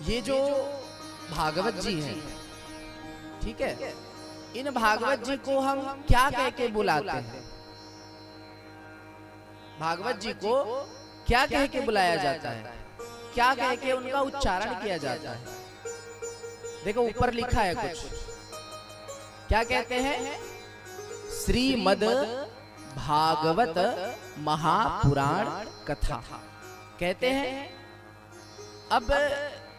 ये जो भागवत जी हैं, ठीक है, इन भागवत जी को हम क्या कह के बुलाते हैं? भागवत जी को क्या कह के बुलाया जाता है? क्या कह के उनका उच्चारण किया जाता है? देखो ऊपर लिखा है कुछ, क्या कहते हैं? श्रीमद् भागवत महापुराण कथा कहते हैं। अब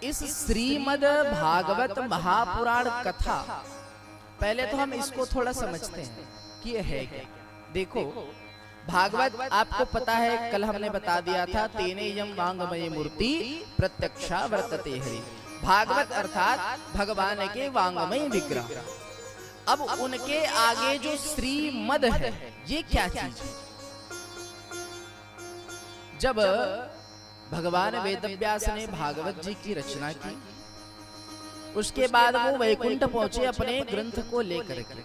इस श्रीमद् भागवत महापुराण कथा, पहले तो हम इसको थोड़ा समझते हैं कि ये है क्या। देखो भागवत आपको पता है, कल हमने बता दिया था, तेने यम वांगमय मूर्ति प्रत्यक्षा वर्तते हरि। भागवत अर्थात भगवान के वांगमय विग्रह। अब उनके आगे जो श्रीमद है, ये क्या चीज है? जब भगवान वेदव्यास ने भागवत जी की रचना की, उसके बाद वो वैकुंठ पहुंचे अपने ग्रंथ को लेकर के,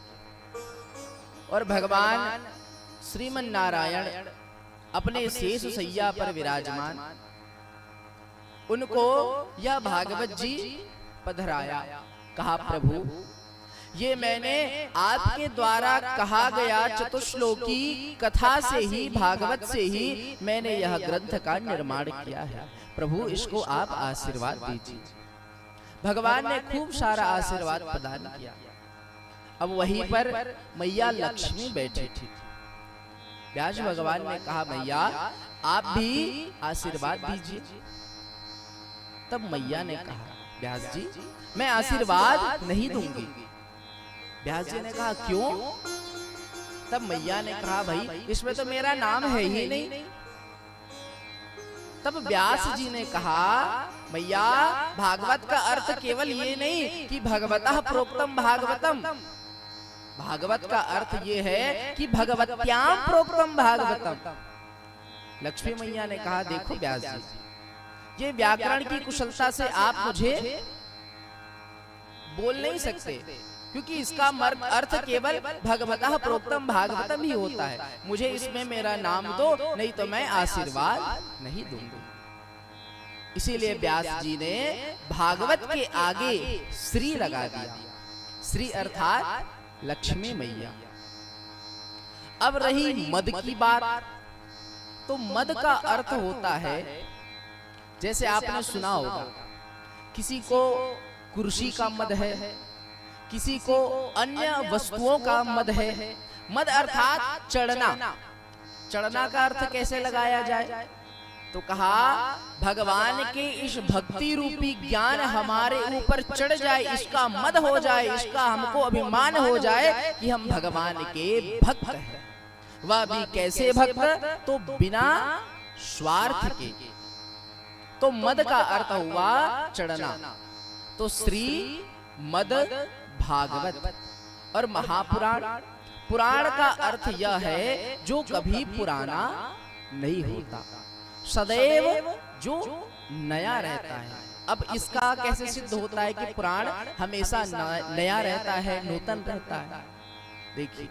और भगवान श्रीमन नारायण अपने शेष सैया पर विराजमान, उनको यह भागवत जी पधराया। कहा प्रभु, ये मैंने आपके द्वारा कहा गया चतुश्लोकी कथा से ही, भागवत से ही मैंने यह ग्रंथ का निर्माण किया है। प्रभु इसको आप आशीर्वाद दीजिए। भगवान ने खूब सारा आशीर्वाद प्रदान किया। अब वहीं पर मैया लक्ष्मी बैठी थी। व्यास भगवान ने कहा, मैया आप भी आशीर्वाद दीजिए। तब मैया ने कहा, व्यास जी मैं आशीर्वाद नहीं दूंगी। व्यास जी ने कहा, क्यों? तब मैया ने कहा, भाई इसमें तो मेरा नाम है ही नहीं। तब व्यास जी ने कहा, मैया भागवत का अर्थ केवल ये नहीं कि भगवतः प्रोक्तम भागवतम। भागवत का अर्थ ये है कि भगवत्याम प्रोक्तम भागवतम। लक्ष्मी मैया ने कहा, देखो व्यास जी, ये व्याकरण की कुशलता से आप मुझे बोल नहीं सकते, क्योंकि इसका अर्थ केवल भगवतः प्रोक्तम भागवतम ही होता है। मुझे इसमें मेरा नाम दो, नहीं तो मैं आशीर्वाद नहीं दूंगा। इसीलिए व्यास जी ने भागवत के आगे श्री लगा दिया। श्री अर्थात लक्ष्मी मैया। अब रही मद की बात, तो मद का अर्थ होता है, जैसे आपने सुना होगा, किसी को कुर्सी का मद है, किसी को अन्य वस्तुओं का मद है। मद अर्थात चढ़ना। चढ़ना का अर्थ कैसे लगाया जाए? तो कहा, भगवान के इस भक्ति रूपी ज्ञान हमारे ऊपर चढ़ जाए, इसका मद हो जाए, इसका हमको अभिमान हो जाए कि हम भगवान के भक्त हैं। वह भी कैसे भक्त? तो बिना स्वार्थ के। तो मद का अर्थ हुआ चढ़ना। तो श्री मद भागवत। और महापुराण, पुराण का अर्थ यह है जो कभी पुराना नहीं होता, सदैव जो नया रहता है। अब इसका कैसे सिद्ध होता है कि पुराण हमेशा नया रहता है, नूतन रहता है? देखिए,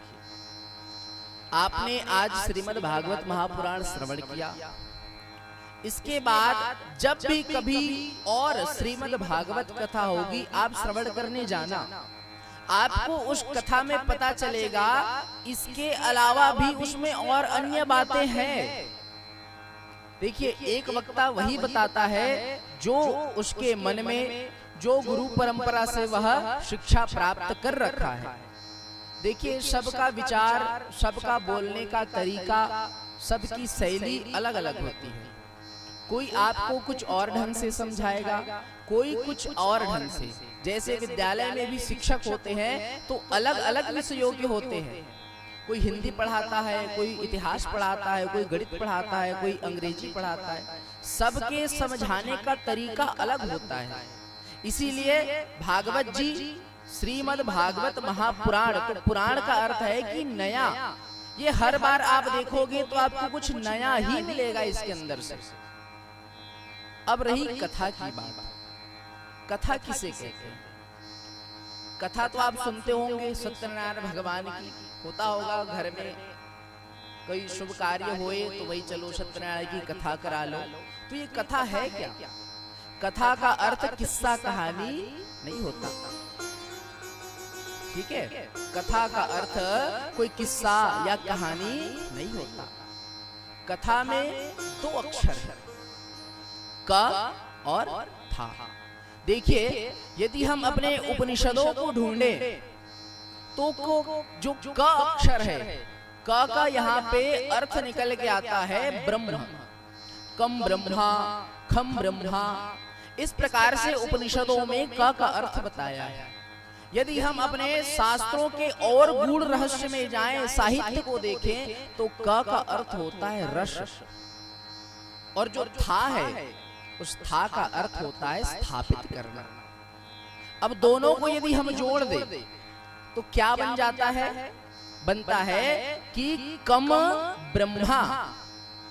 आपने आज श्रीमद् भागवत महापुराण श्रवण किया, इसके बाद जब भी कभी और श्रीमद् भागवत कथा होगी, आप श्रवण करने जाना, आपको उस कथा में पता चलेगा इसके अलावा भी उसमें और अन्य बातें हैं। देखिए, एक वक्ता वही बताता है जो उसके मन में, जो गुरु परंपरा से वह शिक्षा प्राप्त कर रखा है। देखिए, सबका विचार, सबका बोलने का तरीका, सबकी शैली अलग अलग होती है। कोई आपको कुछ और ढंग से समझाएगा, कोई कुछ और ढंग से। जैसे विद्यालय में भी शिक्षक होते हैं तो अलग अलग विषयों के होते हैं। कोई हिंदी पढ़ाता है, कोई इतिहास पढ़ाता है, कोई गणित पढ़ाता है, कोई अंग्रेजी पढ़ाता है। सबके समझाने का तरीका अलग होता है। इसीलिए भागवत जी, श्रीमद् भागवत महापुराण, तो पुराण का अर्थ है कि नया। ये हर बार आप देखोगे तो आपको कुछ नया ही मिलेगा इसके अंदर से। अब रही कथा की बात। कथा किसे कहते हैं? कथा तो आप सुनते होंगे, सत्यनारायण भगवान की होता होगा घर में, कोई शुभ कार्य होए तो वही चलो सत्यनारायण की कथा करा लो। तो ये कथा है क्या? कथा का अर्थ किस्सा कहानी नहीं होता। ठीक है, कथा का अर्थ कोई किस्सा या कहानी नहीं होता। कथा में दो अक्षर है, क और था। देखिए, यदि हम अपने उपनिषदों को ढूंढे तो जो क अक्षर है, क का यहाँ पे अर्थ निकल के आता है ब्रह्म। कम ब्रह्मा, खम ब्रह्मा, इस प्रकार से उपनिषदों में क का अर्थ बताया है। यदि हम अपने शास्त्रों के और गूढ़ रहस्य में जाएं, साहित्य को देखें, तो क का अर्थ होता है रस, और जो था है उस था का अर्थ होता है स्थापित करना। अब दोनों को यदि हम जोड़ दें तो क्या बन जाता है? बनता है कि कम ब्रह्मा,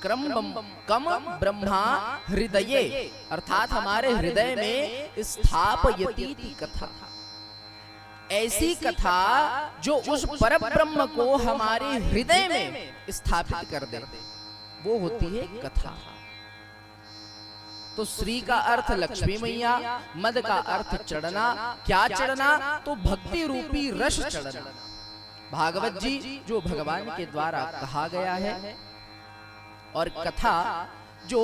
कम ब्रह्मा हृदये, अर्थात हमारे हृदय में स्थापयति कथा। ऐसी कथा जो उस परब्रह्म को हमारे हृदय में स्थापित कर दे, वो होती है कथा। तो श्री का अर्थ लक्ष्मी मैया, मद का अर्थ चढ़ना। क्या चढ़ना? तो भक्ति रूपी रस चढ़ना। भागवत जी जो भगवान के द्वारा कहा गया है, और कथा जो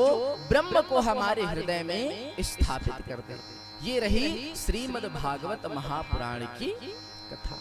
ब्रह्म को हमारे हृदय में स्थापित कर दे। ये रही श्रीमद् भागवत महापुराण की कथा।